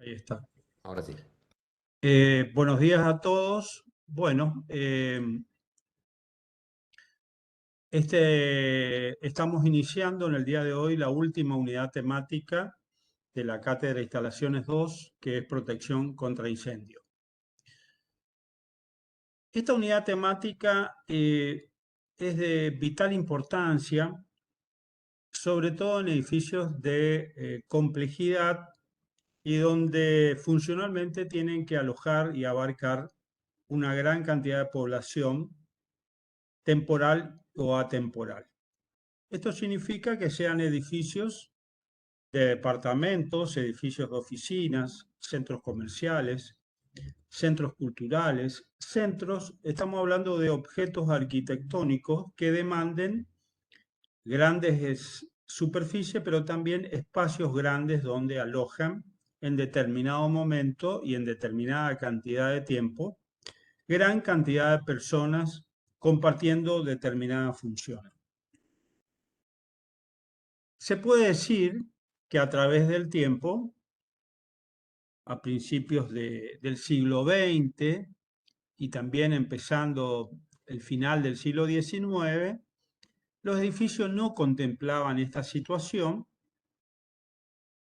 Ahí está. Ahora sí. Buenos días a todos. Bueno, estamos iniciando en el día de hoy la última unidad temática de la Cátedra Instalaciones 2, que es protección contra incendio. Esta unidad temática es de vital importancia, sobre todo en edificios de complejidad y donde funcionalmente tienen que alojar y abarcar una gran cantidad de población temporal o atemporal. Esto significa que sean edificios de departamentos, edificios de oficinas, centros comerciales, centros culturales, estamos hablando de objetos arquitectónicos que demanden grandes superficies, pero también espacios grandes donde alojan en determinado momento y en determinada cantidad de tiempo gran cantidad de personas compartiendo determinadas funciones. Se puede decir que a través del tiempo, a principios del siglo XX y también empezando el final del siglo XIX, los edificios no contemplaban esta situación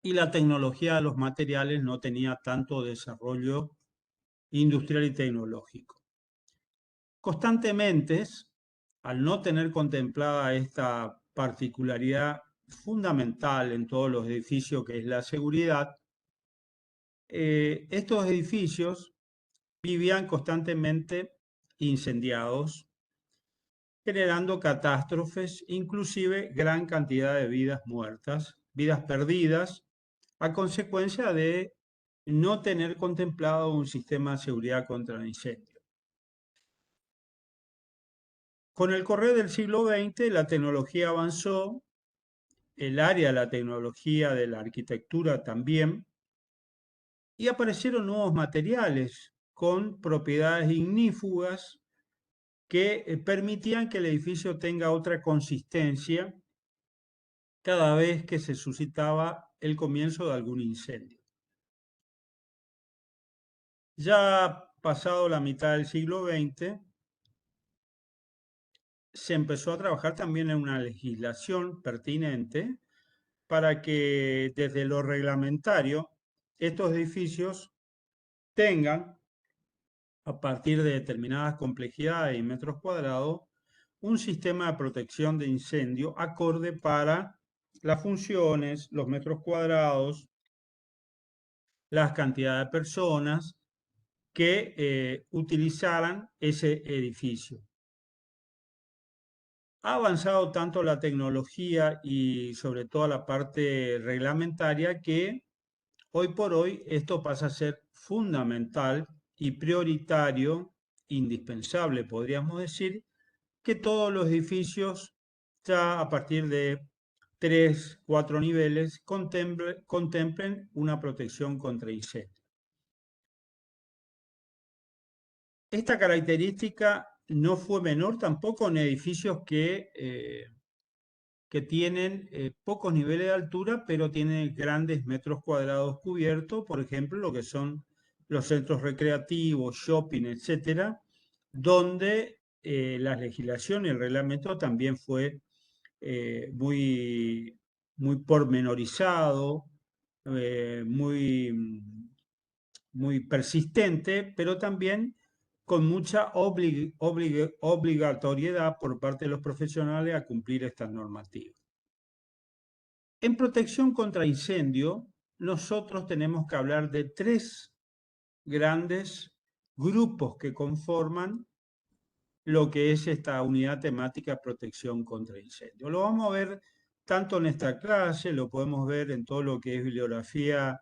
y la tecnología de los materiales no tenía tanto desarrollo industrial y tecnológico. Constantemente, al no tener contemplada esta particularidad fundamental en todos los edificios, que es la seguridad, estos edificios vivían constantemente incendiados, generando catástrofes, inclusive gran cantidad de vidas muertas, vidas perdidas, a consecuencia de no tener contemplado un sistema de seguridad contra el incendio. Con el correr del siglo XX, la tecnología avanzó, el área de la tecnología de la arquitectura también, y aparecieron nuevos materiales con propiedades ignífugas que permitían que el edificio tenga otra consistencia cada vez que se suscitaba el comienzo de algún incendio. Ya pasado la mitad del siglo XX, se empezó a trabajar también en una legislación pertinente para que desde lo reglamentario estos edificios tengan, a partir de determinadas complejidades y metros cuadrados, un sistema de protección de incendio acorde para las funciones, los metros cuadrados, las cantidades de personas que utilizaran ese edificio. Ha avanzado tanto la tecnología y sobre todo la parte reglamentaria que hoy por hoy esto pasa a ser fundamental y prioritario, indispensable, podríamos decir, que todos los edificios ya a partir de 3, 4 niveles contemplen una protección contra incendios. Esta característica no fue menor tampoco en edificios que tienen pocos niveles de altura, pero tienen grandes metros cuadrados cubiertos, por ejemplo, lo que son los centros recreativos, shopping, etcétera, donde la legislación y el reglamento también fue muy, muy pormenorizado, muy persistente, pero también con mucha obligatoriedad por parte de los profesionales a cumplir estas normativas. En protección contra incendio, nosotros tenemos que hablar de tres grandes grupos que conforman lo que es esta unidad temática protección contra incendio. Lo vamos a ver tanto en esta clase, lo podemos ver en todo lo que es bibliografía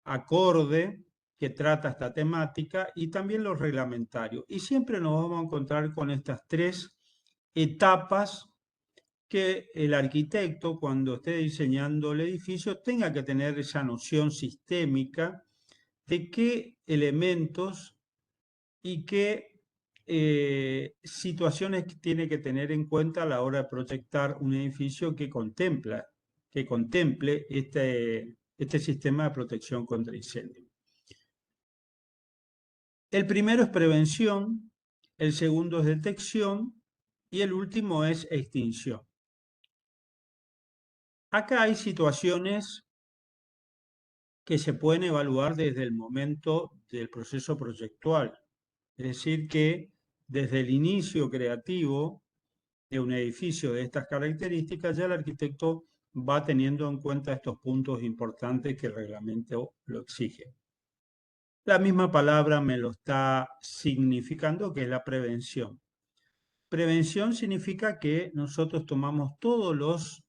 acorde que trata esta temática y también los reglamentarios. Y siempre nos vamos a encontrar con estas tres etapas que el arquitecto, cuando esté diseñando el edificio, tenga que tener esa noción sistémica de qué elementos y qué situaciones tiene que tener en cuenta a la hora de proyectar un edificio que contemple este sistema de protección contra incendio. El primero es prevención, el segundo es detección y el último es extinción. Acá hay situaciones que se pueden evaluar desde el momento del proceso proyectual. Es decir, que desde el inicio creativo de un edificio de estas características, ya el arquitecto va teniendo en cuenta estos puntos importantes que el reglamento lo exige. La misma palabra me lo está significando, que es la prevención. Prevención significa que nosotros tomamos todos los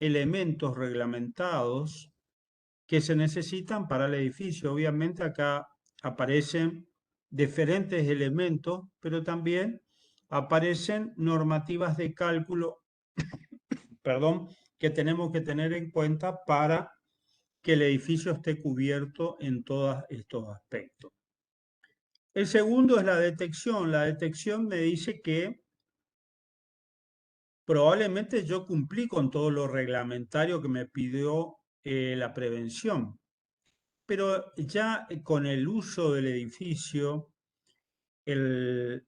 elementos reglamentados que se necesitan para el edificio. Obviamente acá aparecen diferentes elementos, pero también aparecen normativas de cálculo, perdón, que tenemos que tener en cuenta para que el edificio esté cubierto en todos estos aspectos. El segundo es la detección. La detección me dice que probablemente yo cumplí con todo lo reglamentario que me pidió la prevención, pero ya con el uso del edificio, el,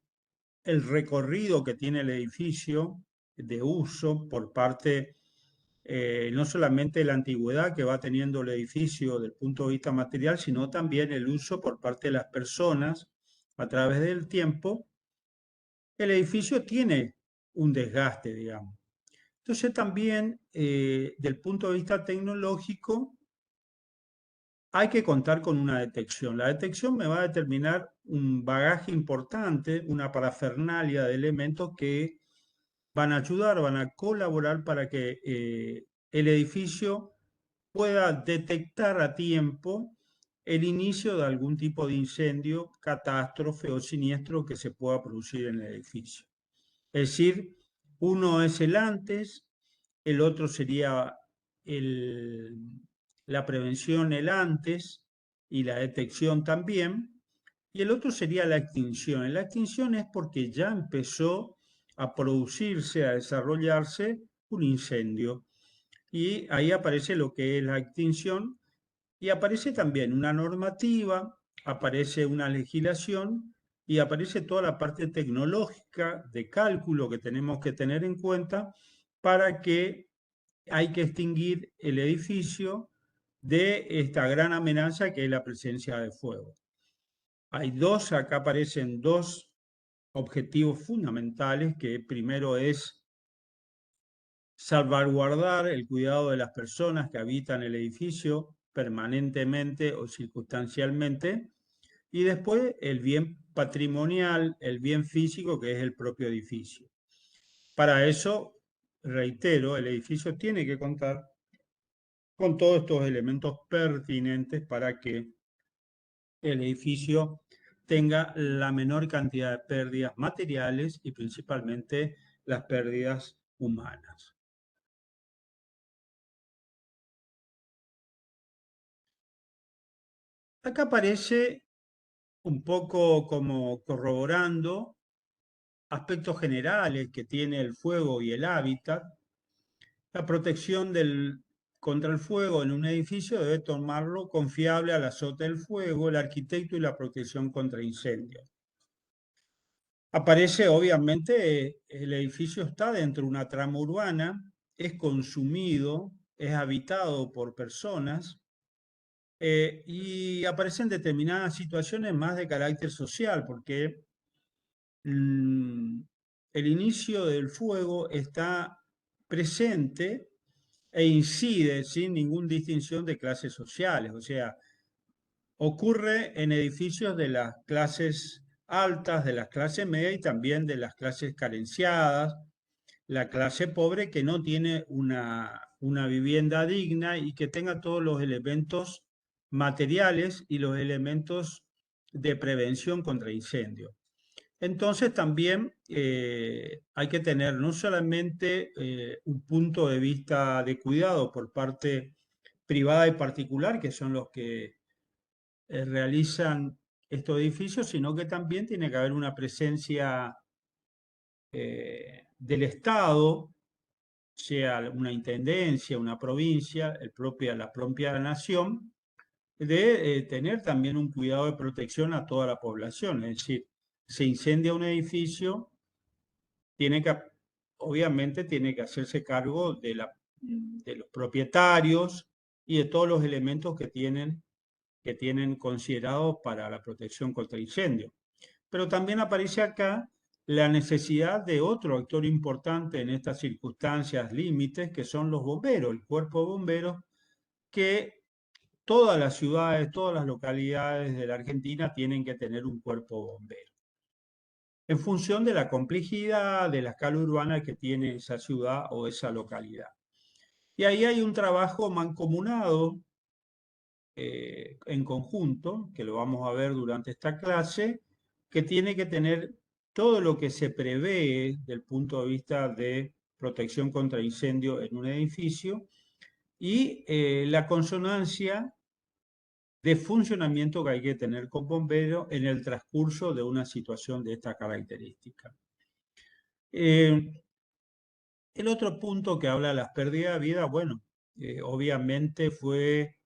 el recorrido que tiene el edificio de uso por parte no solamente de la antigüedad que va teniendo el edificio desde el punto de vista material, sino también el uso por parte de las personas a través del tiempo, el edificio tiene un desgaste, digamos. Entonces también, del punto de vista tecnológico, hay que contar con una detección. La detección me va a determinar un bagaje importante, una parafernalia de elementos que van a ayudar, van a colaborar para que el edificio pueda detectar a tiempo el inicio de algún tipo de incendio, catástrofe o siniestro que se pueda producir en el edificio. Es decir, uno es el antes, el otro sería la prevención, el antes y la detección también, y el otro sería la extinción. La extinción es porque ya empezó a producirse, a desarrollarse un incendio, y ahí aparece lo que es la extinción y aparece también una normativa, aparece una legislación y aparece toda la parte tecnológica de cálculo que tenemos que tener en cuenta para que hay que extinguir el edificio de esta gran amenaza que es la presencia de fuego. Acá aparecen dos objetivos fundamentales, que primero es salvaguardar el cuidado de las personas que habitan el edificio permanentemente o circunstancialmente, y después el bien patrimonial, el bien físico, que es el propio edificio. Para eso, reitero, el edificio tiene que contar con todos estos elementos pertinentes para que el edificio tenga la menor cantidad de pérdidas materiales y principalmente las pérdidas humanas. Acá aparece un poco como corroborando aspectos generales que tiene el fuego y el hábitat. La protección contra el fuego en un edificio debe tomarlo confiable al azote del fuego, el arquitecto y la protección contra incendios. Aparece, obviamente, el edificio está dentro de una trama urbana, es consumido, es habitado por personas, y aparecen determinadas situaciones más de carácter social, porque el inicio del fuego está presente e incide sin ninguna distinción de clases sociales. O sea, ocurre en edificios de las clases altas, de las clases medias y también de las clases carenciadas, la clase pobre que no tiene una vivienda digna y que tenga todos los elementos materiales y los elementos de prevención contra incendios. Entonces también hay que tener no solamente un punto de vista de cuidado por parte privada y particular, que son los que realizan estos edificios, sino que también tiene que haber una presencia del Estado sea una intendencia, una provincia, la propia nación, de tener también un cuidado de protección a toda la población. Es decir, se incendia un edificio, tiene que, obviamente tiene que hacerse cargo de los propietarios y de todos los elementos que tienen considerados para la protección contra incendio. Pero también aparece acá la necesidad de otro actor importante en estas circunstancias límites, que son los bomberos, el cuerpo de bomberos, que todas las ciudades, todas las localidades de la Argentina tienen que tener un cuerpo de bomberos, en función de la complejidad de la escala urbana que tiene esa ciudad o esa localidad. Y ahí hay un trabajo mancomunado en conjunto, que lo vamos a ver durante esta clase, que tiene que tener todo lo que se prevé del punto de vista de protección contra incendio en un edificio y la consonancia de funcionamiento que hay que tener con bomberos en el transcurso de una situación de esta característica. El otro punto que habla de las pérdidas de vida, bueno, obviamente fue,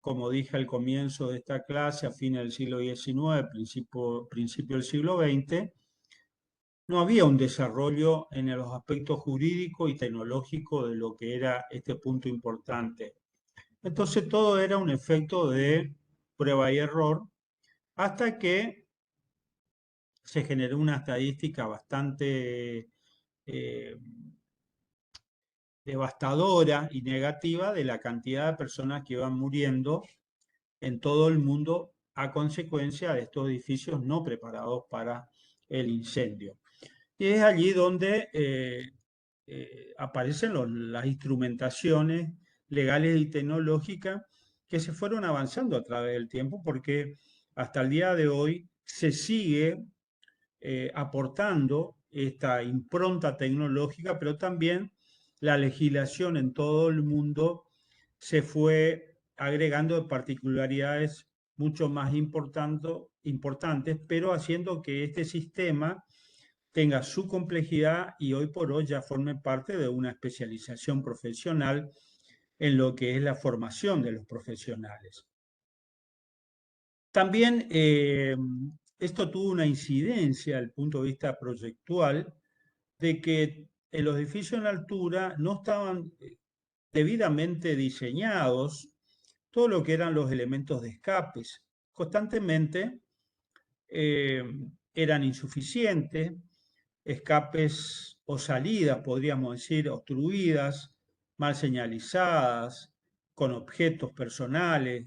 como dije al comienzo de esta clase, a fines del siglo XIX, principio del siglo XX, no había un desarrollo en los aspectos jurídicos y tecnológicos de lo que era este punto importante. Entonces todo era un efecto de prueba y error, hasta que se generó una estadística bastante eh, devastadora y negativa de la cantidad de personas que iban muriendo en todo el mundo a consecuencia de estos edificios no preparados para el incendio. Y es allí donde aparecen las instrumentaciones legales y tecnológicas que se fueron avanzando a través del tiempo, porque hasta el día de hoy se sigue aportando esta impronta tecnológica, pero también la legislación en todo el mundo se fue agregando particularidades mucho más importantes, pero haciendo que este sistema tenga su complejidad y hoy por hoy ya forme parte de una especialización profesional en lo que es la formación de los profesionales. También esto tuvo una incidencia desde el punto de vista proyectual de que los edificios en altura no estaban debidamente diseñados, todo lo que eran los elementos de escapes. Constantemente eh, eran insuficientes, escapes o salidas, podríamos decir, obstruidas, mal señalizadas, con objetos personales.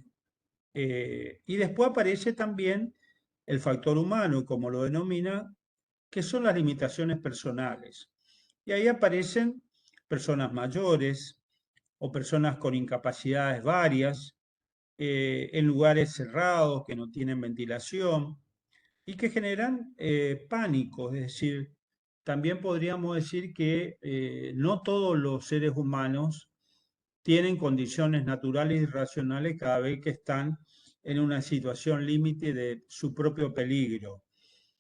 Y después aparece también el factor humano, como lo denomina, que son las limitaciones personales. Y ahí aparecen personas mayores o personas con incapacidades varias, en lugares cerrados que no tienen ventilación y que generan pánico. Es decir, también podríamos decir que no todos los seres humanos tienen condiciones naturales y racionales cada vez que están en una situación límite de su propio peligro.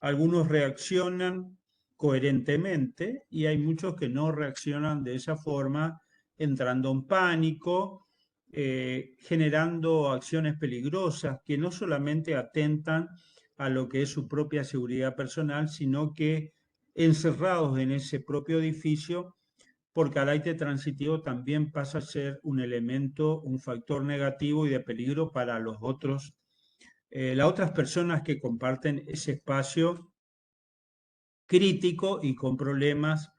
Algunos reaccionan coherentemente y hay muchos que no reaccionan de esa forma, entrando en pánico, generando acciones peligrosas que no solamente atentan a lo que es su propia seguridad personal, sino que encerrados en ese propio edificio, por carácter transitivo también pasa a ser un elemento, un factor negativo y de peligro para los otros, las otras personas que comparten ese espacio crítico y con problemas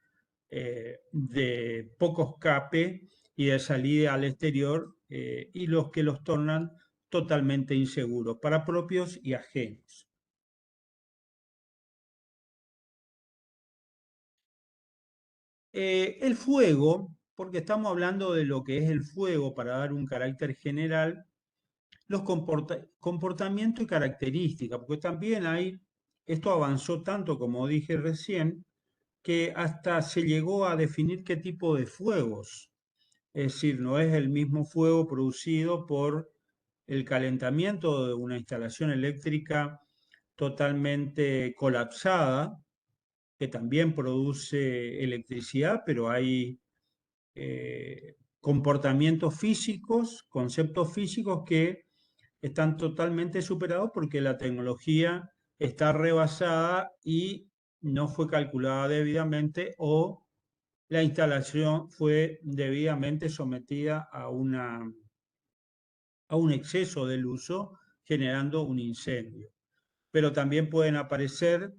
de poco escape y de salida al exterior, y los que los tornan totalmente inseguros para propios y ajenos. El fuego, porque estamos hablando de lo que es el fuego para dar un carácter general, los comportamientos y características, porque también esto avanzó tanto, como dije recién, que hasta se llegó a definir qué tipo de fuegos. Es decir, no es el mismo fuego producido por el calentamiento de una instalación eléctrica totalmente colapsada, que también produce electricidad, pero hay comportamientos físicos, conceptos físicos que están totalmente superados porque la tecnología está rebasada y no fue calculada debidamente o la instalación fue debidamente sometida a un exceso del uso, generando un incendio. Pero también pueden aparecer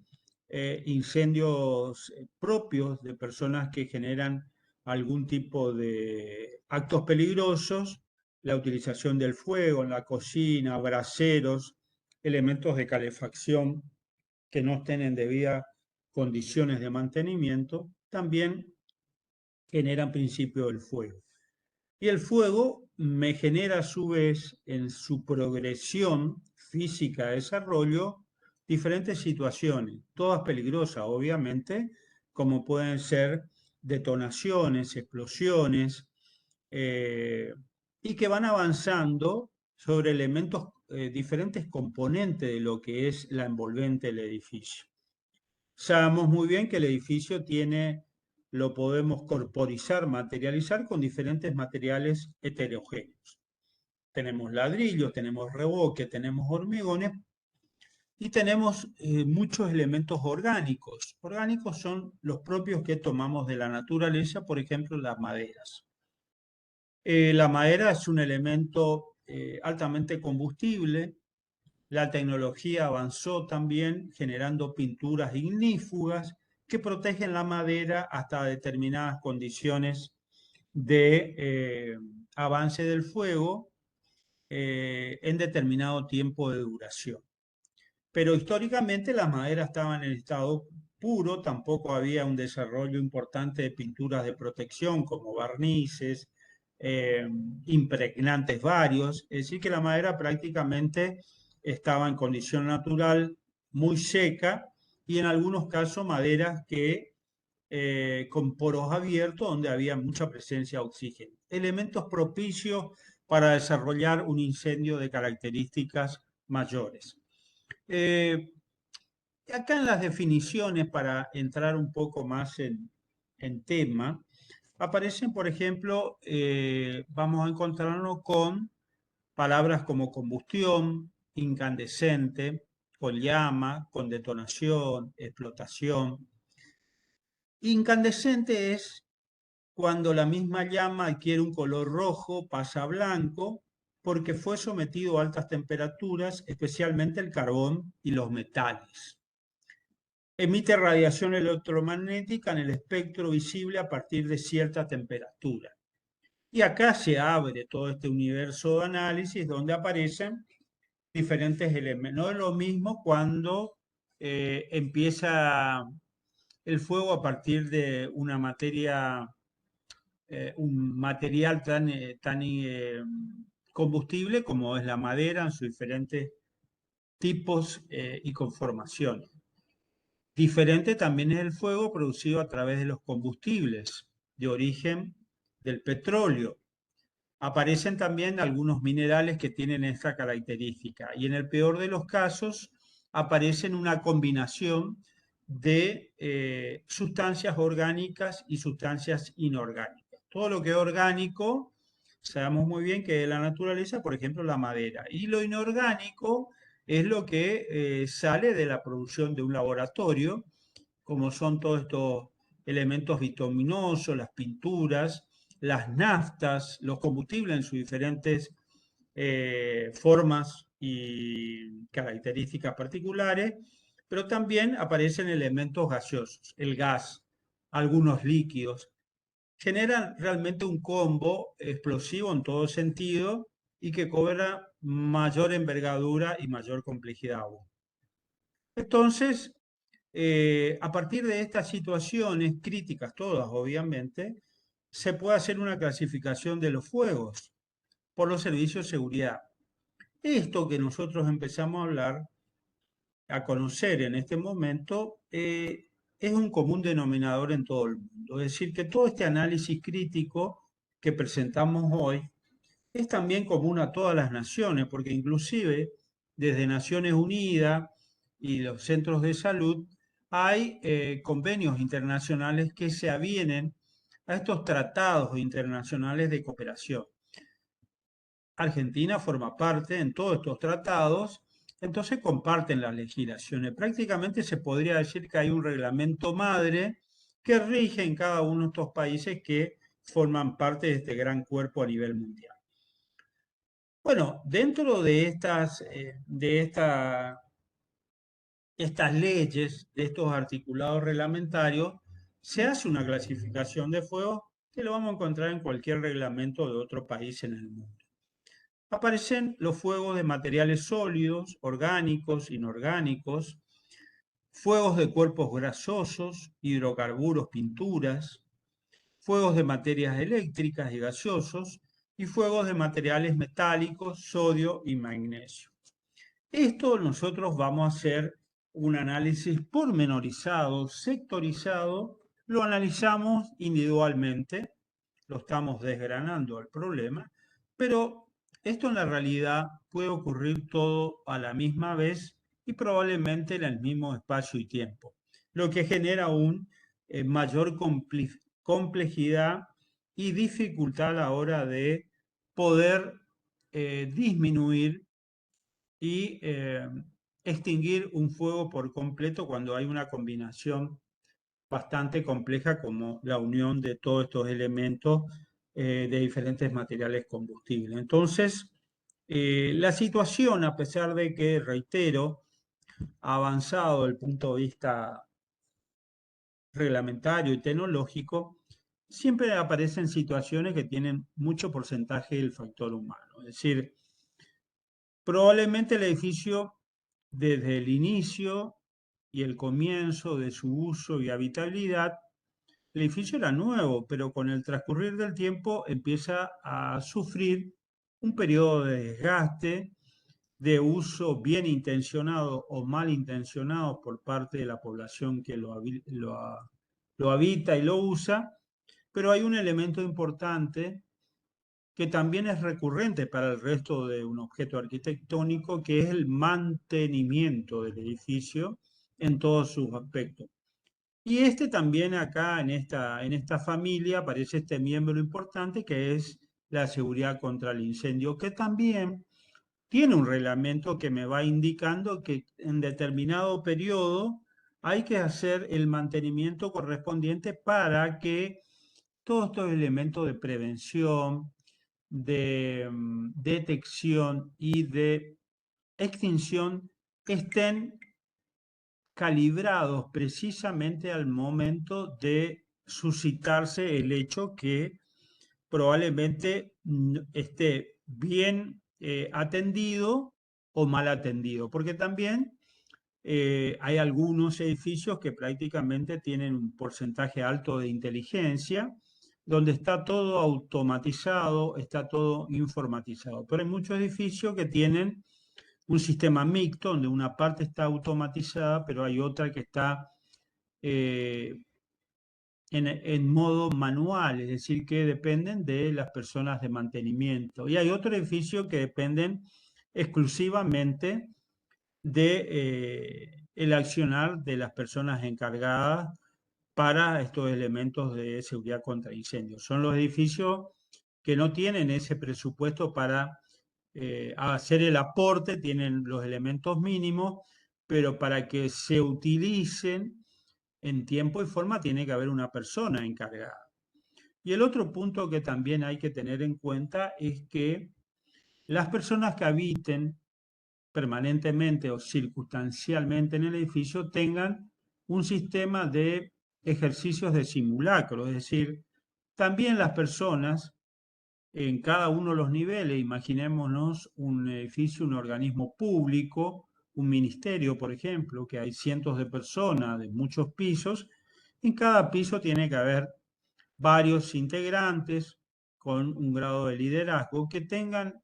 incendios propios de personas que generan algún tipo de actos peligrosos, la utilización del fuego en la cocina, braseros, elementos de calefacción que no estén en debidas condiciones de mantenimiento, también generan principio del fuego. Y el fuego me genera a su vez en su progresión física de desarrollo diferentes situaciones, todas peligrosas obviamente, como pueden ser detonaciones, explosiones, y que van avanzando sobre elementos, diferentes componentes de lo que es la envolvente del edificio. Sabemos muy bien que el edificio lo podemos corporizar, materializar con diferentes materiales heterogéneos. Tenemos ladrillos, tenemos revoque, tenemos hormigones y tenemos muchos elementos orgánicos. Orgánicos son los propios que tomamos de la naturaleza, por ejemplo, las maderas. La madera es un elemento altamente combustible. La tecnología avanzó también generando pinturas ignífugas que protegen la madera hasta determinadas condiciones de avance del fuego en determinado tiempo de duración. Pero históricamente las maderas estaban en estado puro, tampoco había un desarrollo importante de pinturas de protección como barnices, impregnantes varios, es decir, que la madera prácticamente estaba en condición natural, muy seca, y en algunos casos maderas que con poros abiertos donde había mucha presencia de oxígeno. Elementos propicios para desarrollar un incendio de características mayores. Acá en las definiciones, para entrar un poco más en tema, aparecen, por ejemplo, vamos a encontrarnos con palabras como combustión, incandescente, con llama, con detonación, explotación. Incandescente es cuando la misma llama adquiere un color rojo, pasa a blanco, porque fue sometido a altas temperaturas, especialmente el carbón y los metales. Emite radiación electromagnética en el espectro visible a partir de cierta temperatura. Y acá se abre todo este universo de análisis donde aparecen diferentes elementos. No es lo mismo cuando empieza el fuego a partir de una materia, un material tan combustible como es la madera en sus diferentes tipos y conformaciones. Diferente también es el fuego producido a través de los combustibles de origen del petróleo. Aparecen también algunos minerales que tienen esta característica y en el peor de los casos aparecen una combinación de sustancias orgánicas y sustancias inorgánicas. Todo lo que es orgánico, sabemos muy bien que de la naturaleza, por ejemplo, la madera. Y lo inorgánico es lo que sale de la producción de un laboratorio, como son todos estos elementos bituminosos, las pinturas, las naftas, los combustibles en sus diferentes formas y características particulares, pero también aparecen elementos gaseosos, el gas, algunos líquidos. Generan realmente un combo explosivo en todo sentido y que cobra mayor envergadura y mayor complejidad aún. Entonces, a partir de estas situaciones críticas, todas obviamente, se puede hacer una clasificación de los fuegos por los servicios de seguridad. Esto que nosotros empezamos a hablar, a conocer en este momento, es un común denominador en todo el mundo. Es decir, que todo este análisis crítico que presentamos hoy es también común a todas las naciones, porque inclusive desde Naciones Unidas y los centros de salud hay convenios internacionales que se avienen a estos tratados internacionales de cooperación. Argentina forma parte en todos estos tratados, entonces comparten las legislaciones. Prácticamente se podría decir que hay un reglamento madre que rige en cada uno de estos países que forman parte de este gran cuerpo a nivel mundial. Bueno, dentro de estas leyes, de estos articulados reglamentarios, se hace una clasificación de fuego que lo vamos a encontrar en cualquier reglamento de otro país en el mundo. Aparecen los fuegos de materiales sólidos, orgánicos, inorgánicos, fuegos de cuerpos grasosos, hidrocarburos, pinturas, fuegos de materias eléctricas y gaseosos, y fuegos de materiales metálicos, sodio y magnesio. Esto nosotros vamos a hacer un análisis pormenorizado, sectorizado, lo analizamos individualmente, lo estamos desgranando el problema, pero esto en la realidad puede ocurrir todo a la misma vez y probablemente en el mismo espacio y tiempo, lo que genera aún mayor complejidad y dificultad a la hora de poder disminuir y extinguir un fuego por completo cuando hay una combinación bastante compleja como la unión de todos estos elementos de diferentes materiales combustibles. Entonces, la situación, a pesar de que, reitero, ha avanzado desde el punto de vista reglamentario y tecnológico, siempre aparecen situaciones que tienen mucho porcentaje del factor humano. Es decir, probablemente el edificio desde el inicio y el comienzo de su uso y habitabilidad, el edificio era nuevo, pero con el transcurrir del tiempo empieza a sufrir un periodo de desgaste, de uso bien intencionado o mal intencionado por parte de la población que lo habita y lo usa, pero hay un elemento importante que también es recurrente para el resto de un objeto arquitectónico, que es el mantenimiento del edificio en todos sus aspectos. Y este también acá en esta familia aparece este miembro importante que es la seguridad contra el incendio, que también tiene un reglamento que me va indicando que en determinado periodo hay que hacer el mantenimiento correspondiente para que todos estos elementos de prevención, de detección y de extinción estén calibrados precisamente al momento de suscitarse el hecho que probablemente esté bien atendido o mal atendido, porque también hay algunos edificios que prácticamente tienen un porcentaje alto de inteligencia, donde está todo automatizado, está todo informatizado. Pero hay muchos edificios que tienen un sistema mixto, donde una parte está automatizada, pero hay otra que está eh, en modo manual, es decir, que dependen de las personas de mantenimiento. Y hay otros edificios que dependen exclusivamente de el accionar de las personas encargadas para estos elementos de seguridad contra incendios. Son los edificios que no tienen ese presupuesto para hacer el aporte, tienen los elementos mínimos, pero para que se utilicen en tiempo y forma tiene que haber una persona encargada. Y el otro punto que también hay que tener en cuenta es que las personas que habiten permanentemente o circunstancialmente en el edificio tengan un sistema de ejercicios de simulacro, es decir, también las personas en cada uno de los niveles, imaginémonos un edificio, un organismo público, un ministerio, por ejemplo, que hay cientos de personas de muchos pisos, en cada piso tiene que haber varios integrantes con un grado de liderazgo que tengan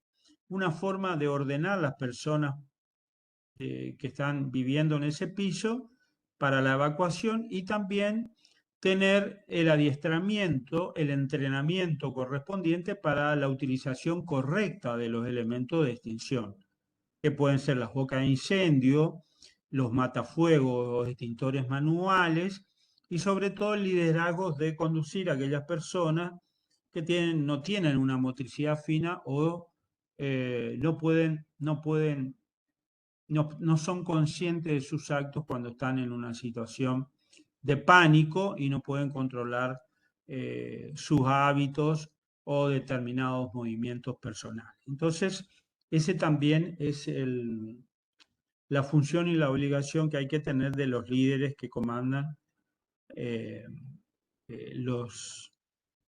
una forma de ordenar las personas que están viviendo en ese piso para la evacuación y también tener el adiestramiento, el entrenamiento correspondiente para la utilización correcta de los elementos de extinción, que pueden ser las bocas de incendio, los matafuegos o extintores manuales y sobre todo liderazgos de conducir a aquellas personas que no tienen una motricidad fina o no son conscientes de sus actos cuando están en una situación de pánico y no pueden controlar sus hábitos o determinados movimientos personales. Entonces, ese también es la función y la obligación que hay que tener de los líderes que comandan eh, los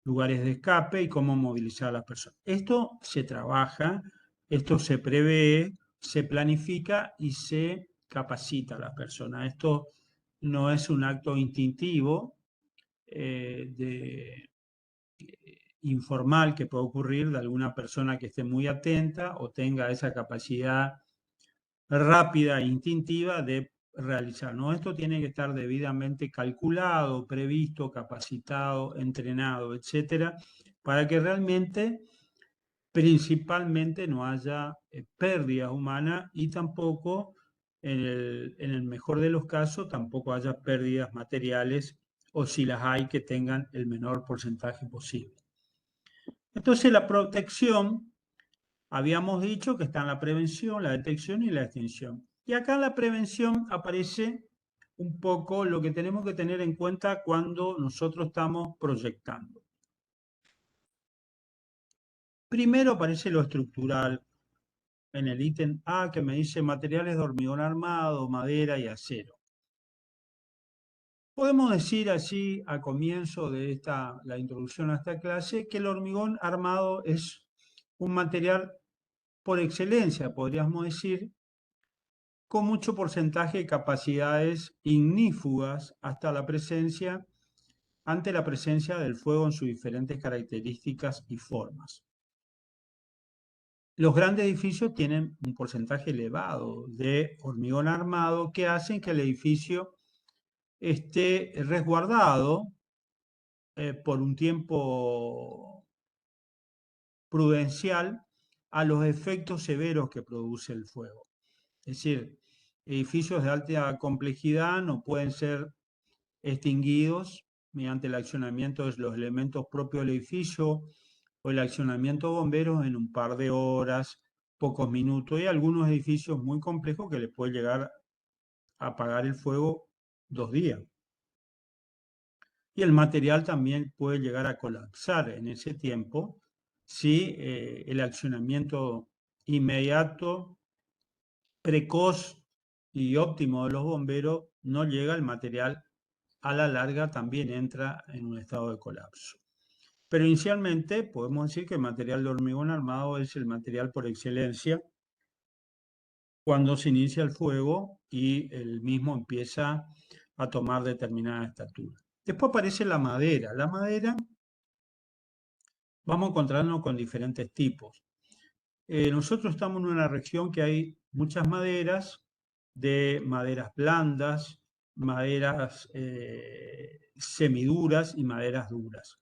lugares de escape y cómo movilizar a las personas. Esto se trabaja, esto se prevé, se planifica y se capacita a las personas. Esto no es un acto instintivo informal que puede ocurrir de alguna persona que esté muy atenta o tenga esa capacidad rápida e instintiva de realizar. ¿No? Esto tiene que estar debidamente calculado, previsto, capacitado, entrenado, etcétera, para que realmente, principalmente, no haya pérdidas humanas y tampoco, en el mejor de los casos, tampoco haya pérdidas materiales o si las hay, que tengan el menor porcentaje posible. Entonces, la protección, habíamos dicho que está en la prevención, la detección y la extinción. Y acá en la prevención aparece un poco lo que tenemos que tener en cuenta cuando nosotros estamos proyectando. Primero aparece lo estructural en el ítem A, que me dice materiales de hormigón armado, madera y acero. Podemos decir así a comienzo de la introducción a esta clase que el hormigón armado es un material por excelencia, podríamos decir, con mucho porcentaje de capacidades ignífugas ante la presencia del fuego en sus diferentes características y formas. Los grandes edificios tienen un porcentaje elevado de hormigón armado que hacen que el edificio esté resguardado por un tiempo prudencial a los efectos severos que produce el fuego. Es decir, edificios de alta complejidad no pueden ser extinguidos mediante el accionamiento de los elementos propios del edificio o el accionamiento de bomberos en un par de horas, pocos minutos. Y algunos edificios muy complejos que les puede llegar a apagar el fuego 2 días. Y el material también puede llegar a colapsar en ese tiempo si el accionamiento inmediato, precoz y óptimo de los bomberos no llega, el material a la larga también entra en un estado de colapso. Pero inicialmente podemos decir que el material de hormigón armado es el material por excelencia cuando se inicia el fuego y el mismo empieza a tomar determinada estatura. Después aparece la madera. La madera, vamos a encontrarnos con diferentes tipos. Nosotros estamos en una región que hay muchas maderas, de maderas blandas, maderas semiduras y maderas duras.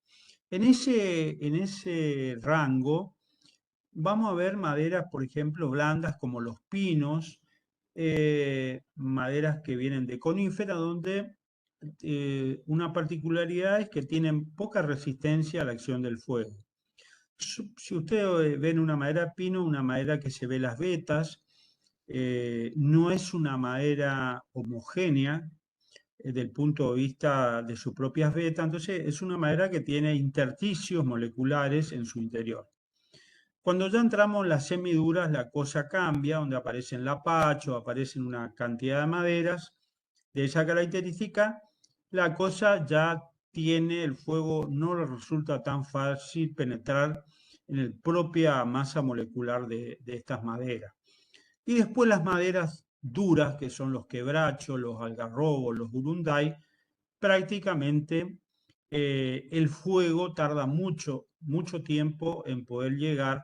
En ese rango vamos a ver maderas, por ejemplo, blandas como los pinos, maderas que vienen de conífera, donde una particularidad es que tienen poca resistencia a la acción del fuego. Si ustedes ven una madera de pino, una madera que se ve las vetas, no es una madera homogénea desde el punto de vista de sus propias vetas, entonces es una madera que tiene intersticios moleculares en su interior. Cuando ya entramos en las semiduras, la cosa cambia, donde aparecen lapacho, aparecen una cantidad de maderas de esa característica, la cosa ya tiene, el fuego no le resulta tan fácil penetrar en la propia masa molecular de estas maderas. Y después las maderas duras, que son los quebrachos, los algarrobos, los burundai, prácticamente el fuego tarda mucho, mucho tiempo en poder llegar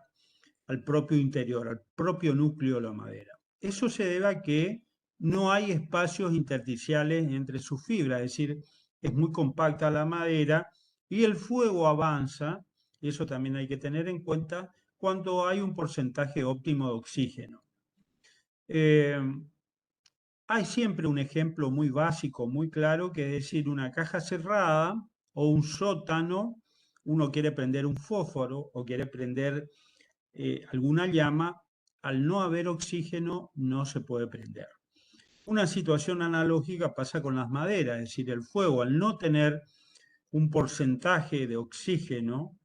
al propio interior, al propio núcleo de la madera. Eso se debe a que no hay espacios intersticiales entre sus fibras, es decir, es muy compacta la madera y el fuego avanza, y eso también hay que tener en cuenta, cuando hay un porcentaje óptimo de oxígeno. hay siempre un ejemplo muy básico, muy claro, que es decir, una caja cerrada o un sótano, uno quiere prender un fósforo o quiere prender alguna llama, al no haber oxígeno no se puede prender. Una situación analógica pasa con las maderas, es decir, el fuego al no tener un porcentaje de oxígeno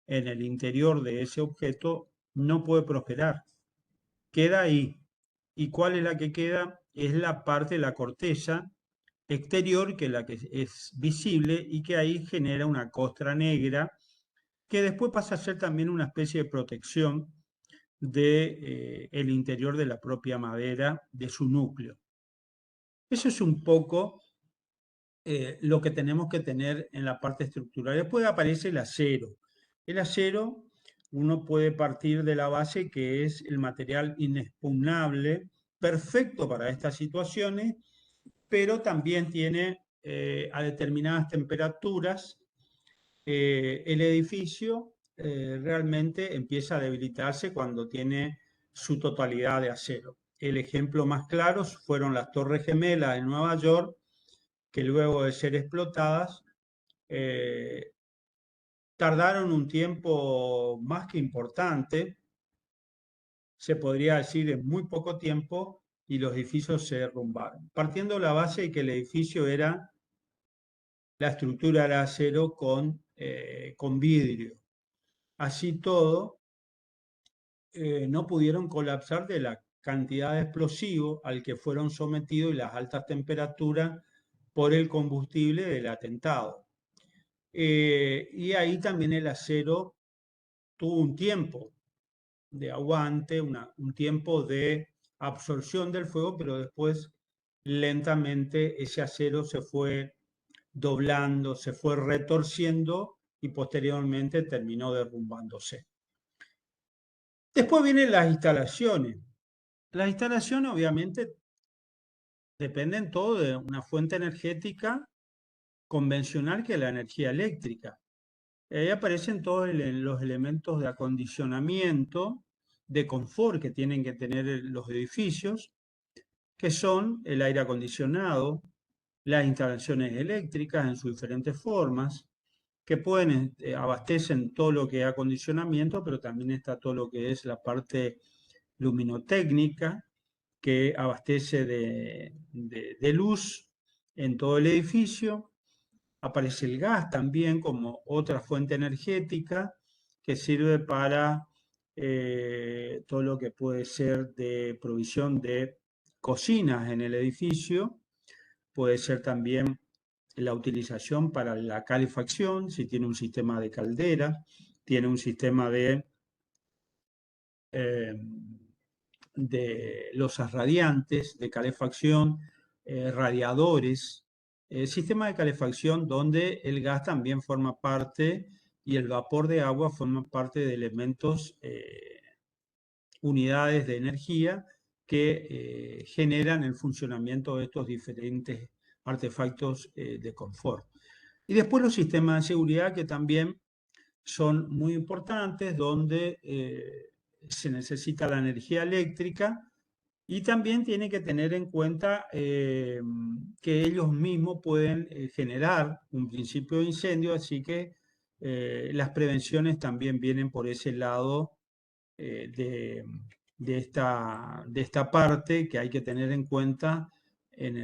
en el interior de ese objeto no puede prosperar, queda ahí. ¿Y cuál es la que queda? Es la parte de la corteza exterior, que es la que es visible y que ahí genera una costra negra, que después pasa a ser también una especie de protección de el interior de la propia madera, de su núcleo. Eso es un poco lo que tenemos que tener en la parte estructural. Después aparece el acero. El acero, uno puede partir de la base que es el material inexpugnable, perfecto para estas situaciones, pero también tiene a determinadas temperaturas el edificio realmente empieza a debilitarse cuando tiene su totalidad de acero. El ejemplo más claro fueron las Torres Gemelas en Nueva York, que luego de ser explotadas, eh, tardaron un tiempo más que importante, se podría decir en muy poco tiempo, y los edificios se derrumbaron. Partiendo de la base de que el edificio era, la estructura era acero con vidrio. Así todo, no pudieron colapsar de la cantidad de explosivo al que fueron sometidos y las altas temperaturas por el combustible del atentado. Y ahí también el acero tuvo un tiempo de aguante, un tiempo de absorción del fuego, pero después lentamente ese acero se fue doblando, se fue retorciendo y posteriormente terminó derrumbándose. Después vienen las instalaciones. Las instalaciones obviamente dependen todo de una fuente energética convencional que es la energía eléctrica. Ahí aparecen todos los elementos de acondicionamiento, de confort que tienen que tener los edificios, que son el aire acondicionado, las instalaciones eléctricas en sus diferentes formas, que pueden abastecen todo lo que es acondicionamiento, pero también está todo lo que es la parte luminotécnica, que abastece de luz en todo el edificio. Aparece el gas también como otra fuente energética que sirve para todo lo que puede ser de provisión de cocinas en el edificio. Puede ser también la utilización para la calefacción, si tiene un sistema de caldera, tiene un sistema eh, de losas radiantes, de calefacción, radiadores, sistema de calefacción donde el gas también forma parte y el vapor de agua forma parte de elementos, unidades de energía que generan el funcionamiento de estos diferentes artefactos de confort. Y después los sistemas de seguridad que también son muy importantes, donde se necesita la energía eléctrica y también tiene que tener en cuenta que ellos mismos pueden generar un principio de incendio, así que las prevenciones también vienen por ese lado eh, de, de esta parte que hay que tener en cuenta en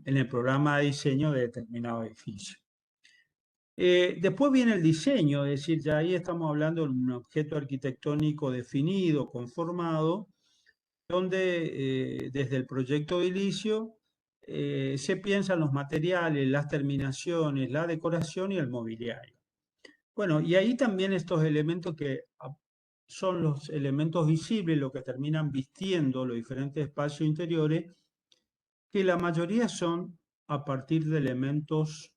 el programa de diseño de determinado edificio. Después viene el diseño, es decir, ya ahí estamos hablando de un objeto arquitectónico definido, conformado, donde desde el proyecto edilicio se piensan los materiales, las terminaciones, la decoración y el mobiliario. Bueno, y ahí también estos elementos que son los elementos visibles, lo que terminan vistiendo los diferentes espacios interiores, que la mayoría son a partir de elementos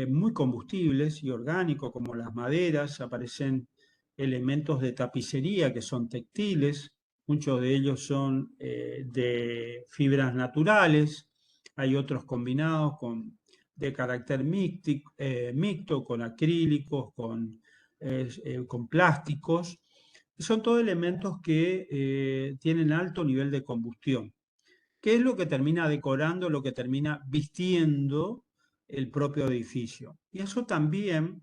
muy combustibles y orgánicos, como las maderas, aparecen elementos de tapicería que son textiles, muchos de ellos son de fibras naturales, hay otros combinados de carácter mixto, con acrílicos, con plásticos. Son todos elementos que tienen alto nivel de combustión. que es lo que termina decorando, lo que termina vistiendo el propio edificio. Y eso también,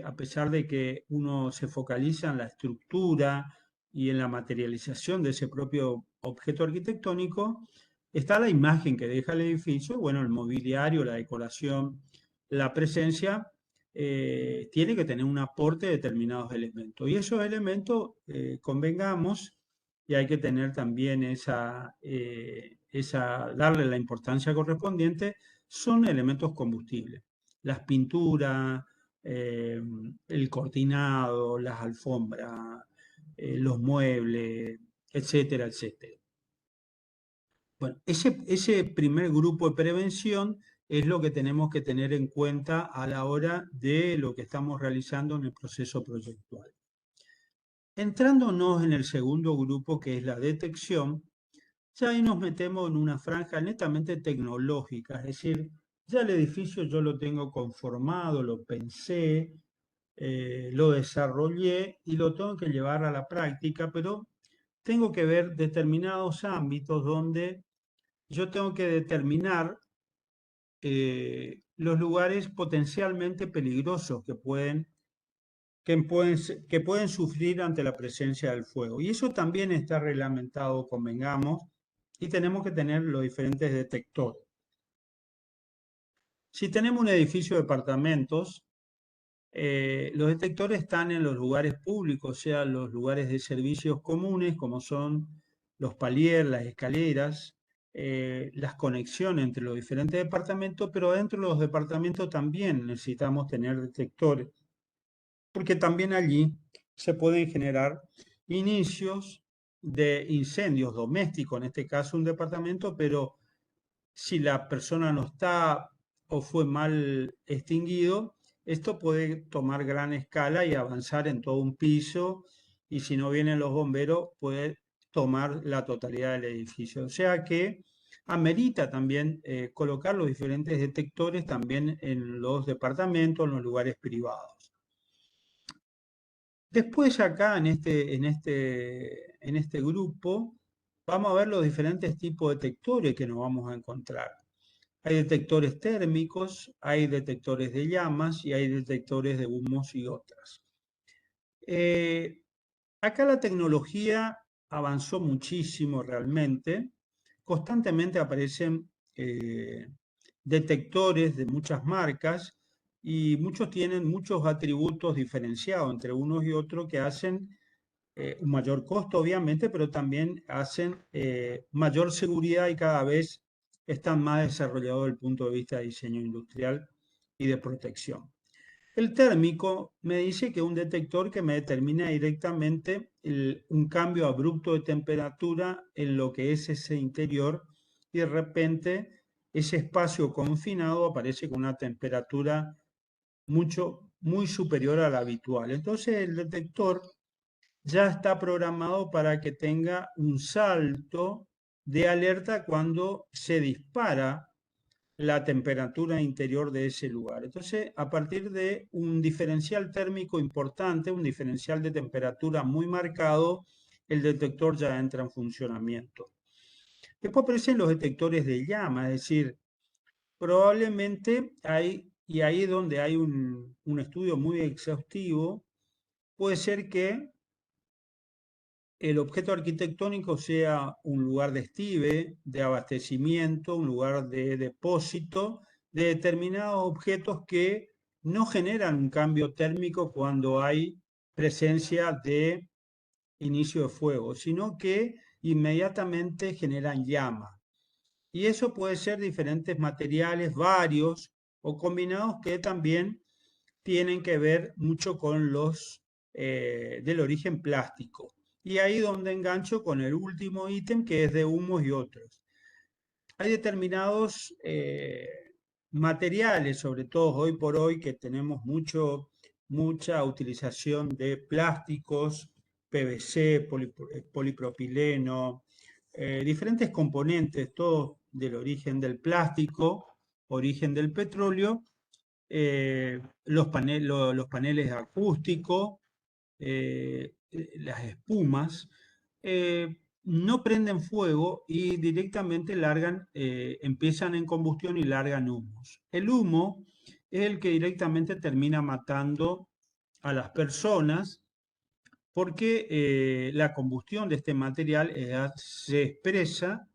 a pesar de que uno se focaliza en la estructura y en la materialización de ese propio objeto arquitectónico, está la imagen que deja el edificio, bueno, el mobiliario, la decoración, la presencia, tiene que tener un aporte de determinados elementos. Y esos elementos, convengamos, y hay que tener también darle la importancia correspondiente, son elementos combustibles. Las pinturas, eh, el cortinado, las alfombras, los muebles, etcétera, etcétera. Bueno, ese primer grupo de prevención es lo que tenemos que tener en cuenta a la hora de lo que estamos realizando en el proceso proyectual. Entrándonos en el segundo grupo, que es la detección, ya ahí nos metemos en una franja netamente tecnológica, es decir, ya el edificio yo lo tengo conformado, lo pensé, lo desarrollé y lo tengo que llevar a la práctica, pero tengo que ver determinados ámbitos donde yo tengo que determinar los lugares potencialmente peligrosos que pueden sufrir ante la presencia del fuego. Y eso también está reglamentado, convengamos, y tenemos que tener los diferentes detectores. Si tenemos un edificio de departamentos, los detectores están en los lugares públicos, o sea, los lugares de servicios comunes, como son los paliers, las escaleras, las conexiones entre los diferentes departamentos, pero dentro de los departamentos también necesitamos tener detectores, porque también allí se pueden generar inicios de incendios domésticos, en este caso un departamento, pero si la persona no está o fue mal extinguido, esto puede tomar gran escala y avanzar en todo un piso, y si no vienen los bomberos, puede tomar la totalidad del edificio. O sea que amerita también colocar los diferentes detectores también en los departamentos, en los lugares privados. Después acá en este grupo vamos a ver los diferentes tipos de detectores que nos vamos a encontrar. Hay detectores térmicos, hay detectores de llamas y hay detectores de humos y otras. Acá la tecnología avanzó muchísimo realmente. Constantemente aparecen detectores de muchas marcas y muchos tienen muchos atributos diferenciados entre unos y otros que hacen un mayor costo, obviamente, pero también hacen mayor seguridad y cada vez están más desarrollados desde el punto de vista de diseño industrial y de protección. El térmico me dice que es un detector que me determina directamente un cambio abrupto de temperatura en lo que es ese interior y de repente ese espacio confinado aparece con una temperatura muy superior a la habitual. Entonces el detector ya está programado para que tenga un salto de alerta cuando se dispara la temperatura interior de ese lugar. Entonces, a partir de un diferencial térmico importante, un diferencial de temperatura muy marcado, el detector ya entra en funcionamiento. Después aparecen los detectores de llama, es decir, probablemente hay, y ahí es donde hay un estudio muy exhaustivo, puede ser que el objeto arquitectónico sea un lugar de estive, de abastecimiento, un lugar de depósito de determinados objetos que no generan un cambio térmico cuando hay presencia de inicio de fuego, sino que inmediatamente generan llama. Y eso puede ser diferentes materiales, varios o combinados, que también tienen que ver mucho con los del origen plástico. Y ahí donde engancho con el último ítem, que es de humos y otros. Hay determinados materiales, sobre todo hoy por hoy, que tenemos mucha utilización de plásticos, PVC, polipropileno, diferentes componentes, todos del origen del plástico, origen del petróleo, los paneles acústicos, las espumas, no prenden fuego y directamente largan, empiezan en combustión y largan humos. El humo es el que directamente termina matando a las personas porque la combustión de este material se expresa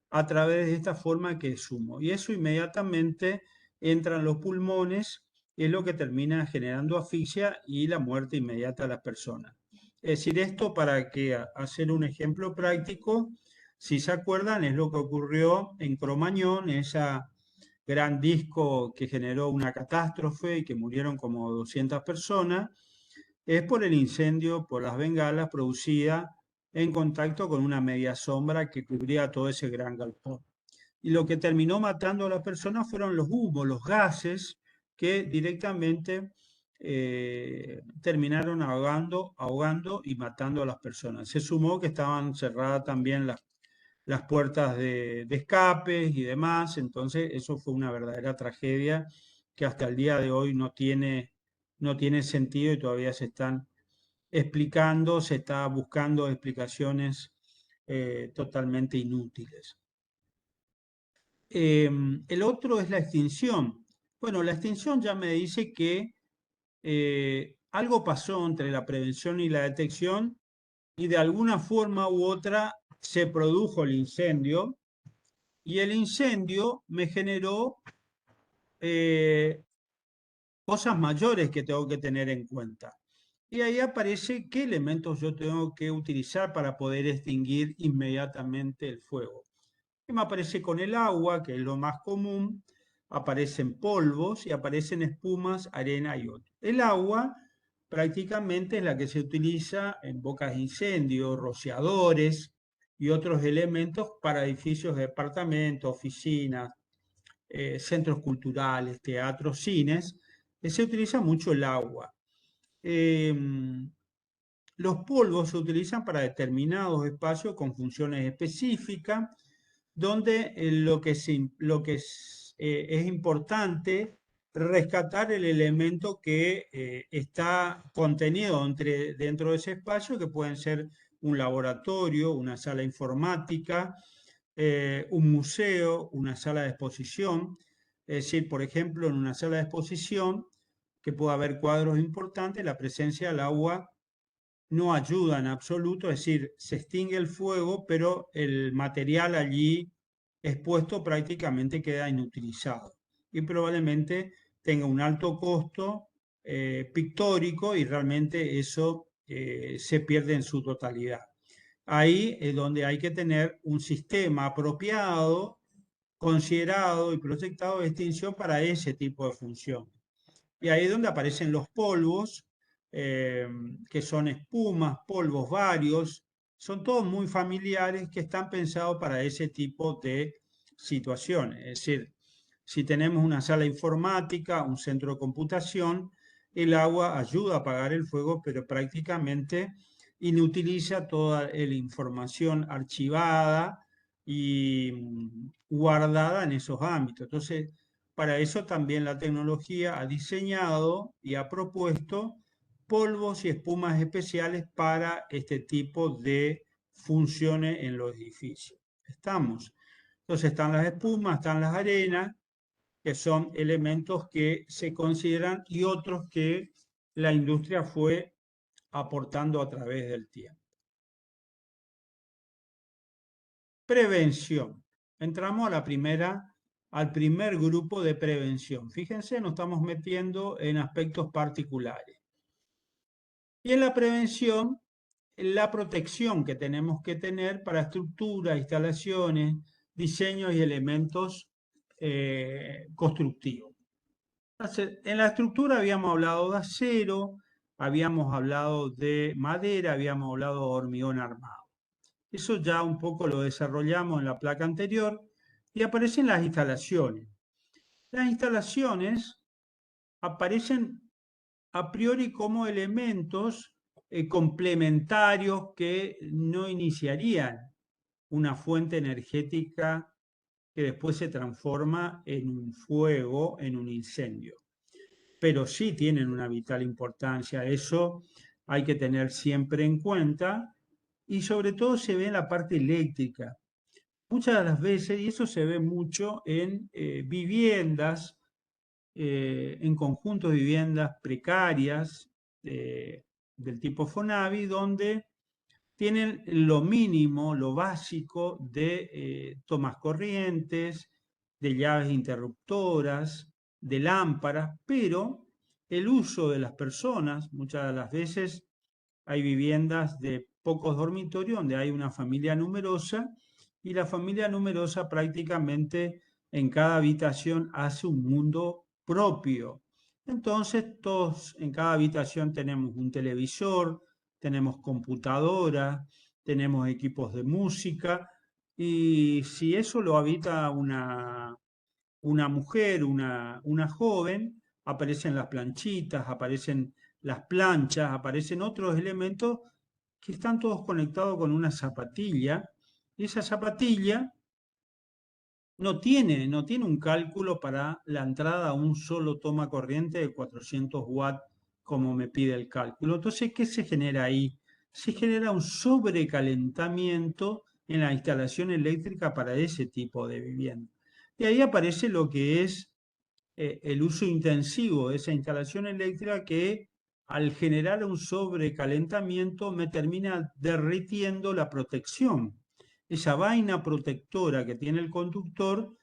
a través de esta forma que es humo. Y eso inmediatamente entra en los pulmones, es lo que termina generando asfixia y la muerte inmediata de las personas. Es decir, esto para que hacer un ejemplo práctico, si se acuerdan, es lo que ocurrió en Cromañón, ese gran disco que generó una catástrofe y que murieron como 200 personas, es por el incendio, por las bengalas producidas en contacto con una media sombra que cubría todo ese gran galpón. Y lo que terminó matando a las personas fueron los humos, los gases que directamente terminaron ahogando y matando a las personas. Se sumó que estaban cerradas también las puertas de escape y demás, entonces eso fue una verdadera tragedia que hasta el día de hoy no tiene sentido y todavía se están explicando, se está buscando explicaciones totalmente inútiles. El otro es la extinción. Bueno, la extinción ya me dice que algo pasó entre la prevención y la detección y de alguna forma u otra se produjo el incendio y el incendio me generó cosas mayores que tengo que tener en cuenta. Y ahí aparece qué elementos yo tengo que utilizar para poder extinguir inmediatamente el fuego. Y me aparece con el agua, que es lo más común, aparecen polvos y aparecen espumas, arena y otro. El agua prácticamente es la que se utiliza en bocas de incendio, rociadores y otros elementos para edificios de departamentos, oficinas, centros culturales, teatros, cines. Se utiliza mucho el agua. Los polvos se utilizan para determinados espacios con funciones específicas, donde es importante rescatar el elemento que está contenido dentro de ese espacio, que pueden ser un laboratorio, una sala informática, un museo, una sala de exposición. Es decir, por ejemplo, en una sala de exposición, que puede haber cuadros importantes, la presencia del agua no ayuda en absoluto, es decir, se extingue el fuego, pero el material allí expuesto prácticamente queda inutilizado y probablemente tenga un alto costo pictórico y realmente eso se pierde en su totalidad. Ahí es donde hay que tener un sistema apropiado, considerado y proyectado de extinción para ese tipo de función. Y ahí es donde aparecen los polvos, eh, que son espumas, polvos varios, son todos muy familiares que están pensados para ese tipo de situaciones. Es decir, si tenemos una sala informática, un centro de computación, el agua ayuda a apagar el fuego, pero prácticamente inutiliza toda la información archivada y guardada en esos ámbitos. Entonces, para eso también la tecnología ha diseñado y ha propuesto polvos y espumas especiales para este tipo de funciones en los edificios. ¿Estamos? Entonces están las espumas, están las arenas, que son elementos que se consideran y otros que la industria fue aportando a través del tiempo. Prevención. Entramos al primer grupo de prevención. Fíjense, nos estamos metiendo en aspectos particulares. Y en la prevención, la protección que tenemos que tener para estructuras, instalaciones, diseños y elementos constructivos. Entonces, en la estructura habíamos hablado de acero, habíamos hablado de madera, habíamos hablado de hormigón armado. Eso ya un poco lo desarrollamos en la placa anterior y aparecen las instalaciones. Las instalaciones aparecen a priori como elementos complementarios que no iniciarían una fuente energética que después se transforma en un fuego, en un incendio. Pero sí tienen una vital importancia. Eso hay que tener siempre en cuenta y sobre todo se ve en la parte eléctrica. Muchas de las veces, y eso se ve mucho en viviendas, en conjuntos de viviendas precarias del tipo Fonavi, donde tienen lo mínimo, lo básico de tomas corrientes, de llaves interruptoras, de lámparas, pero el uso de las personas, muchas de las veces hay viviendas de pocos dormitorios donde hay una familia numerosa y la familia numerosa prácticamente en cada habitación hace un mundo propio. Entonces todos en cada habitación tenemos un televisor, tenemos computadora, tenemos equipos de música y si eso lo habita una mujer, una joven, aparecen las planchitas, aparecen las planchas, aparecen otros elementos que están todos conectados con una zapatilla y esa zapatilla no tiene un cálculo para la entrada a un solo toma corriente de 400 watts como me pide el cálculo. Entonces, ¿qué se genera ahí? Se genera un sobrecalentamiento en la instalación eléctrica para ese tipo de vivienda. Y ahí aparece lo que es el uso intensivo de esa instalación eléctrica que al generar un sobrecalentamiento me termina derritiendo la protección. Esa vaina protectora que tiene el conductor,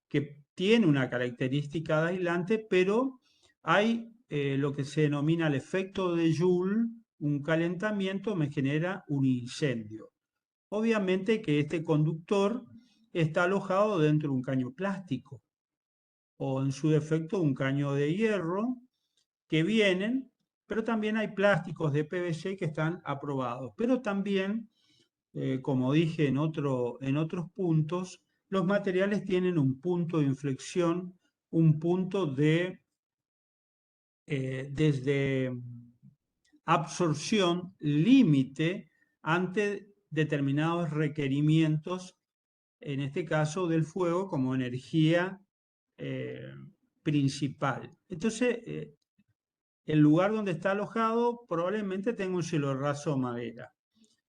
que tiene una característica de aislante, pero hay lo que se denomina el efecto de Joule, un calentamiento me genera un incendio. Obviamente que este conductor está alojado dentro de un caño plástico o en su defecto un caño de hierro que vienen, pero también hay plásticos de PVC que están aprobados. Pero también, como dije en otros puntos, los materiales tienen un punto de inflexión, un punto desde absorción límite ante determinados requerimientos, en este caso del fuego como energía eh, principal. Entonces, el lugar donde está alojado probablemente tenga un cielo raso madera.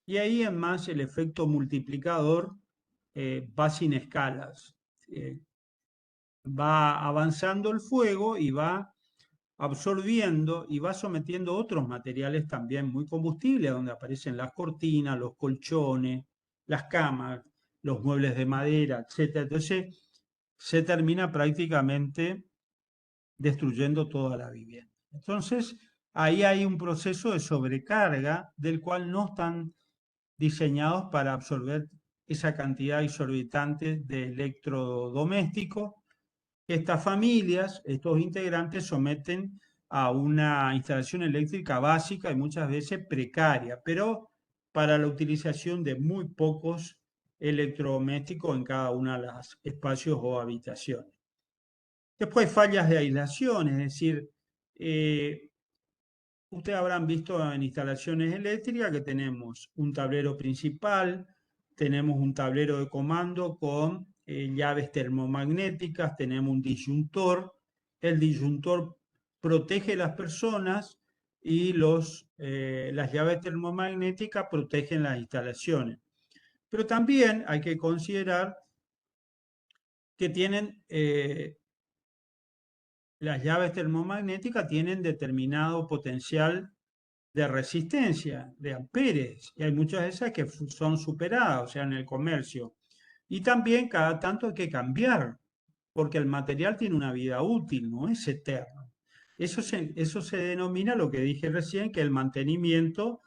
Y ahí en más el efecto multiplicador va sin escalas. Eh, Va avanzando el fuego y va absorbiendo y va sometiendo otros materiales también muy combustibles, donde aparecen las cortinas, los colchones, las camas, los muebles de madera, etc. Entonces se termina prácticamente destruyendo toda la vivienda. Entonces, ahí hay un proceso de sobrecarga del cual no están diseñados para absorber esa cantidad exorbitante de electrodomésticos. Estas familias, estos integrantes someten a una instalación eléctrica básica y muchas veces precaria, pero para la utilización de muy pocos electrodomésticos en cada uno de los espacios o habitaciones. Después fallas de aislación, es decir, eh, ustedes habrán visto en instalaciones eléctricas que tenemos un tablero principal, tenemos un tablero de comando con llaves termomagnéticas, tenemos un disyuntor. El disyuntor protege a las personas y las llaves termomagnéticas protegen las instalaciones. Pero también hay que considerar que las llaves termomagnéticas tienen determinado potencial de resistencia, de amperes, y hay muchas de esas que son superadas, o sea, en el comercio. Y también cada tanto hay que cambiar, porque el material tiene una vida útil, no es eterno. Eso se denomina lo que dije recién, que el mantenimiento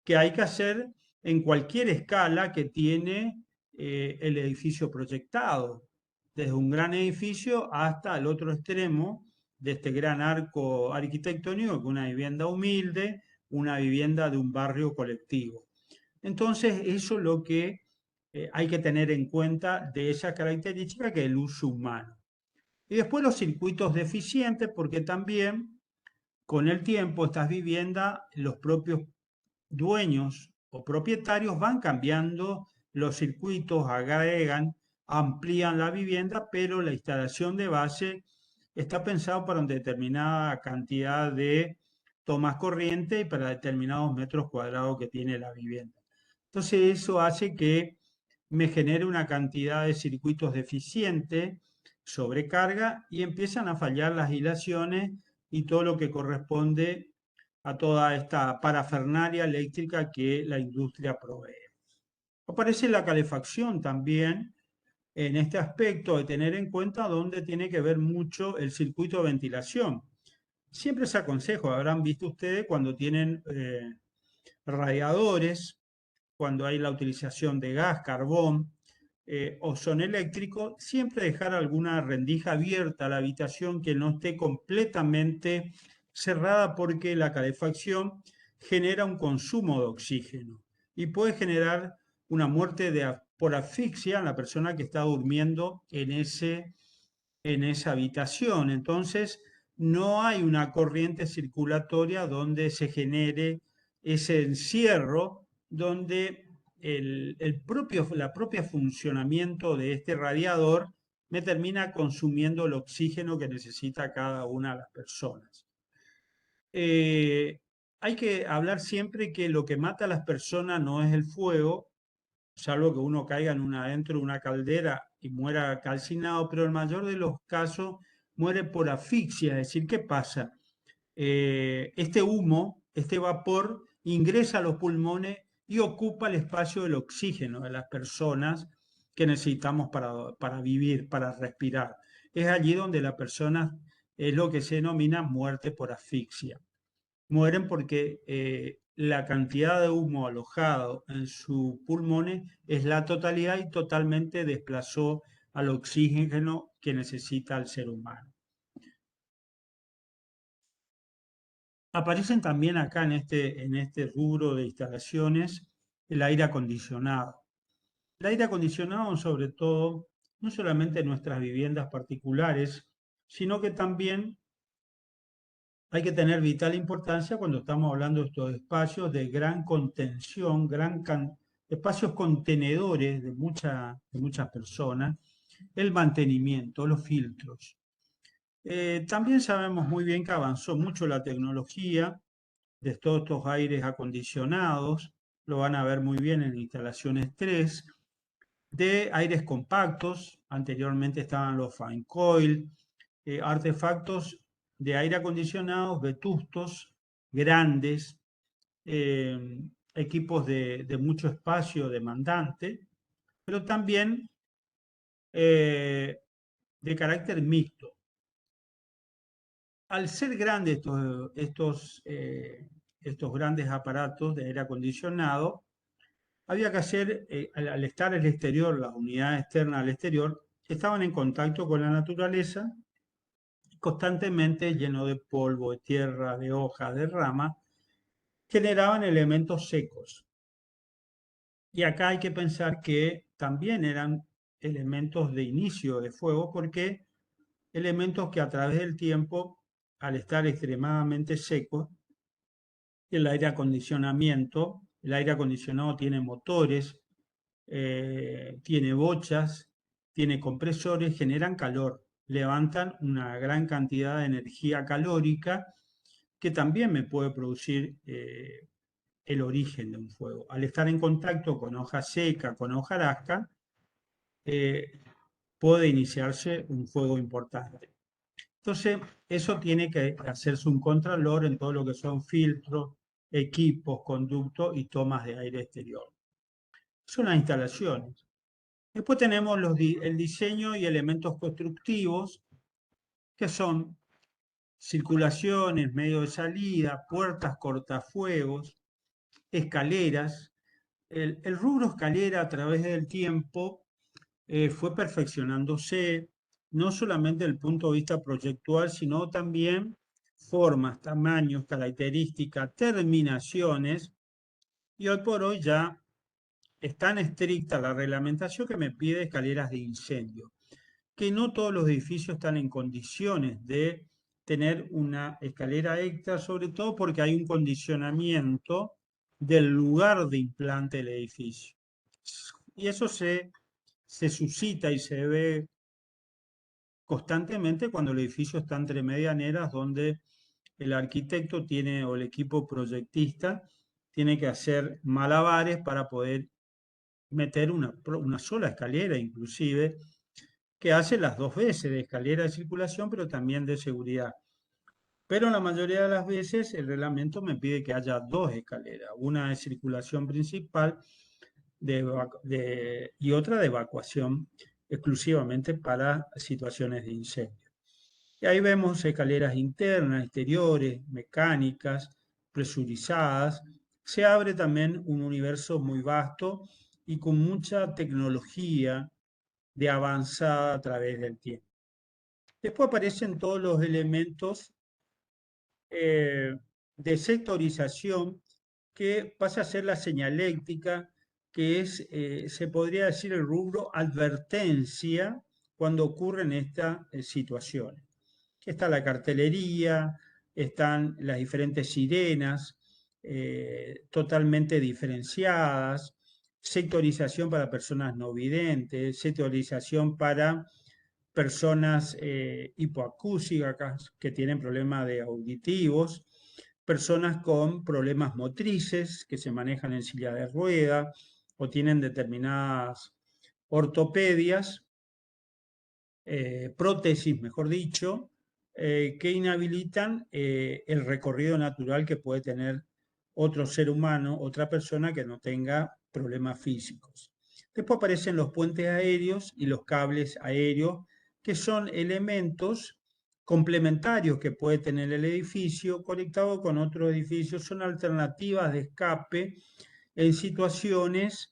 que hay que hacer en cualquier escala que tiene el edificio proyectado, desde un gran edificio hasta el otro extremo de este gran arco arquitectónico, que es una vivienda humilde, una vivienda de un barrio colectivo. Entonces, eso es lo que hay que tener en cuenta de esa característica que es el uso humano. Y después los circuitos deficientes, porque también con el tiempo estas viviendas, los propios dueños o propietarios van cambiando los circuitos, agregan, amplían la vivienda, pero la instalación de base está pensado para una determinada cantidad de tomas corriente y para determinados metros cuadrados que tiene la vivienda. Entonces eso hace que me genere una cantidad de circuitos deficientes, sobrecarga, y empiezan a fallar las hilaciones y todo lo que corresponde a toda esta parafernalia eléctrica que la industria provee. Aparece la calefacción también en este aspecto de tener en cuenta dónde tiene que ver mucho el circuito de ventilación. Siempre se aconsejo, habrán visto ustedes cuando tienen radiadores, cuando hay la utilización de gas, carbón o son eléctricos, siempre dejar alguna rendija abierta a la habitación que no esté completamente cerrada, porque la calefacción genera un consumo de oxígeno y puede generar una muerte por asfixia en la persona que está durmiendo en esa habitación. Entonces, no hay una corriente circulatoria donde se genere ese encierro, donde la propia funcionamiento de este radiador me termina consumiendo el oxígeno que necesita cada una de las personas. Hay que hablar siempre que lo que mata a las personas no es el fuego, salvo que uno caiga dentro de una caldera y muera calcinado, pero en el mayor de los casos muere por asfixia. Es decir, ¿qué pasa? Este humo, este vapor, ingresa a los pulmones y ocupa el espacio del oxígeno de las personas que necesitamos para vivir, para respirar. Es allí donde la persona es lo que se denomina muerte por asfixia. Mueren porque la cantidad de humo alojado en sus pulmones es la totalidad y totalmente desplazó al oxígeno que necesita el ser humano. Aparecen también acá en este rubro de instalaciones el aire acondicionado. El aire acondicionado, sobre todo, no solamente en nuestras viviendas particulares, sino que también hay que tener vital importancia cuando estamos hablando de estos espacios de gran contención, espacios contenedores de muchas personas, el mantenimiento, los filtros. También sabemos muy bien que avanzó mucho la tecnología de todos estos aires acondicionados, lo van a ver muy bien en instalaciones 3, de aires compactos. Anteriormente estaban los fine coil, artefactos de aire acondicionados vetustos, grandes, eh, equipos de mucho espacio demandante, pero también de carácter mixto. Al ser grandes estos grandes aparatos de aire acondicionado, había que hacer, al estar el exterior, las unidades externas al exterior, estaban en contacto con la naturaleza, constantemente lleno de polvo, de tierra, de hojas, de ramas, generaban elementos secos. Y acá hay que pensar que también eran elementos de inicio de fuego, porque elementos que a través del tiempo, al estar extremadamente secos, el aire acondicionado tiene motores, tiene bochas, tiene compresores, generan calor, levantan una gran cantidad de energía calórica que también me puede producir el origen de un fuego. Al estar en contacto con hoja seca, con hojarasca, puede iniciarse un fuego importante. Entonces, eso tiene que hacerse un contralor en todo lo que son filtros, equipos, conductos y tomas de aire exterior. Son las instalaciones. Después tenemos el diseño y elementos constructivos, que son circulaciones, medio de salida, puertas cortafuegos, escaleras. El rubro escalera a través del tiempo fue perfeccionándose, no solamente desde el punto de vista proyectual, sino también formas, tamaños, características, terminaciones, y hoy por hoy ya es tan estricta la reglamentación que me pide escaleras de incendio, que no todos los edificios están en condiciones de tener una escalera extra, sobre todo porque hay un condicionamiento del lugar de implante del edificio. Y eso se suscita y se ve constantemente cuando el edificio está entre medianeras, donde el arquitecto tiene, o el equipo proyectista tiene que hacer malabares para poder meter una sola escalera, inclusive, que hace las dos veces de escalera de circulación, pero también de seguridad. Pero la mayoría de las veces el reglamento me pide que haya dos escaleras, una de circulación principal y otra de evacuación exclusivamente para situaciones de incendio. Y ahí vemos escaleras internas, exteriores, mecánicas, presurizadas. Se abre también un universo muy vasto y con mucha tecnología de avanzada a través del tiempo. Después aparecen todos los elementos de sectorización que pasa a ser la señaléctica, que es, se podría decir, el rubro advertencia cuando ocurren estas situaciones. Está la cartelería, están las diferentes sirenas totalmente diferenciadas, sectorización para personas no videntes, sectorización para personas hipoacúsicas que tienen problemas de auditivos, personas con problemas motrices que se manejan en silla de rueda o tienen determinadas ortopedias, prótesis, mejor dicho, que inhabilitan el recorrido natural que puede tener otro ser humano, otra persona que no tenga problemas físicos. Después aparecen los puentes aéreos y los cables aéreos, que son elementos complementarios que puede tener el edificio conectado con otro edificio, son alternativas de escape en situaciones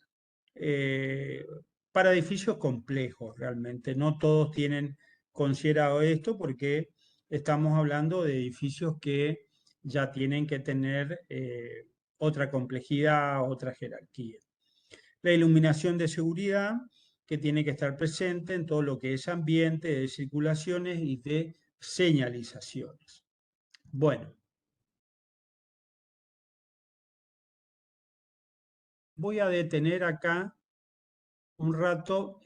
eh, para edificios complejos realmente. No todos tienen considerado esto porque estamos hablando de edificios que ya tienen que tener otra complejidad, otra jerarquía. La iluminación de seguridad que tiene que estar presente en todo lo que es ambiente, de circulaciones y de señalizaciones. Bueno, voy a detener acá un rato.